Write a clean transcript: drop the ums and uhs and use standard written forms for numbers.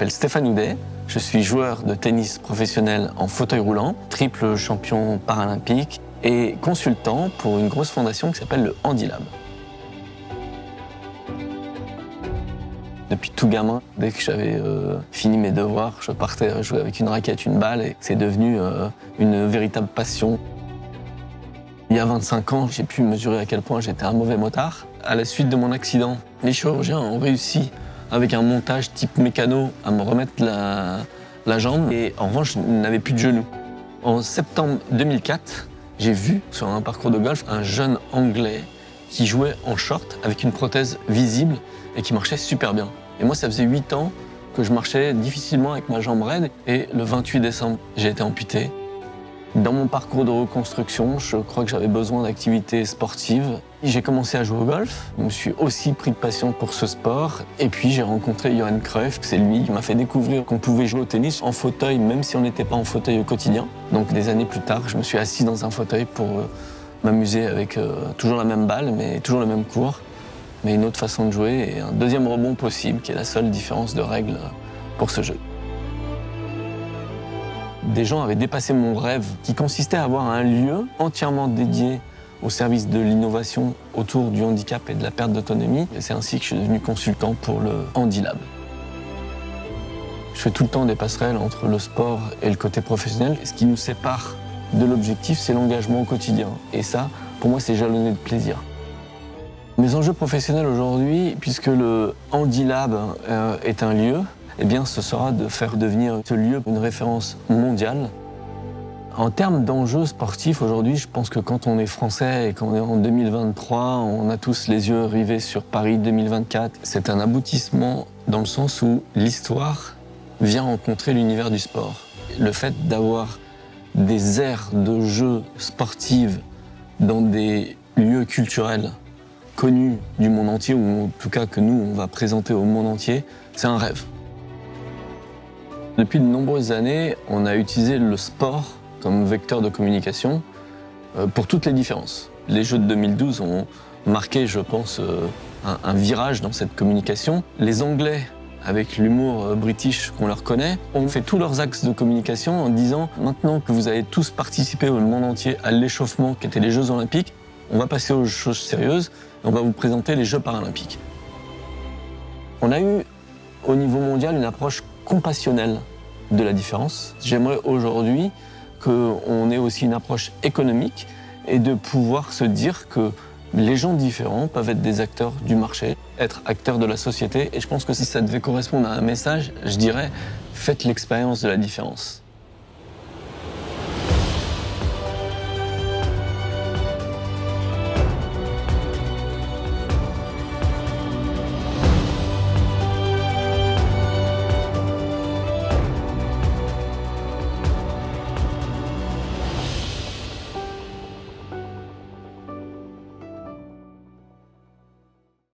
m'appelle Stéphane Houdet, je suis joueur de tennis professionnel en fauteuil roulant, triple champion paralympique et consultant pour une grosse fondation qui s'appelle le Handilab. Depuis tout gamin, dès que j'avais fini mes devoirs, je partais jouer avec une raquette, une balle et c'est devenu une véritable passion. Il y a 25 ans, j'ai pu mesurer à quel point j'étais un mauvais motard. À la suite de mon accident, les chirurgiens ont réussi, avec un montage type mécano, à me remettre la jambe et en revanche, je n'avais plus de genou. En septembre 2004, j'ai vu sur un parcours de golf un jeune Anglais qui jouait en short avec une prothèse visible et qui marchait super bien. Et moi, ça faisait 8 ans que je marchais difficilement avec ma jambe raide et le 28 décembre, j'ai été amputé. Dans mon parcours de reconstruction, je crois que j'avais besoin d'activités sportives. J'ai commencé à jouer au golf, je me suis aussi pris de passion pour ce sport. Et puis j'ai rencontré Johan Cruyff, c'est lui qui m'a fait découvrir qu'on pouvait jouer au tennis en fauteuil, même si on n'était pas en fauteuil au quotidien. Donc des années plus tard, je me suis assis dans un fauteuil pour m'amuser avec toujours la même balle, mais toujours le même cours, mais une autre façon de jouer et un deuxième rebond possible, qui est la seule différence de règle pour ce jeu. Des gens avaient dépassé mon rêve, qui consistait à avoir un lieu entièrement dédié au service de l'innovation autour du handicap et de la perte d'autonomie. Et c'est ainsi que je suis devenu consultant pour le Handilab. Je fais tout le temps des passerelles entre le sport et le côté professionnel. Et ce qui nous sépare de l'objectif, c'est l'engagement au quotidien. Et ça, pour moi, c'est jalonné de plaisir. Mes enjeux professionnels aujourd'hui, puisque le Handilab est un lieu, eh bien, ce sera de faire devenir ce lieu une référence mondiale. En termes d'enjeux sportifs, aujourd'hui, je pense que quand on est français et qu'on est en 2023, on a tous les yeux rivés sur Paris 2024. C'est un aboutissement dans le sens où l'histoire vient rencontrer l'univers du sport. Le fait d'avoir des aires de jeux sportives dans des lieux culturels connus du monde entier, ou en tout cas que nous, on va présenter au monde entier, c'est un rêve. Depuis de nombreuses années, on a utilisé le sport comme vecteur de communication pour toutes les différences. Les Jeux de 2012 ont marqué, je pense, un virage dans cette communication. Les Anglais, avec l'humour british qu'on leur connaît, ont fait tous leurs axes de communication en disant « Maintenant que vous avez tous participé au monde entier à l'échauffement qui étaient les Jeux Olympiques, on va passer aux choses sérieuses et on va vous présenter les Jeux Paralympiques. » On a eu, au niveau mondial, une approche compassionnelle de la différence. J'aimerais aujourd'hui qu'on ait aussi une approche économique et de pouvoir se dire que les gens différents peuvent être des acteurs du marché, être acteurs de la société. Et je pense que si ça devait correspondre à un message, je dirais « Faites l'expérience de la différence ».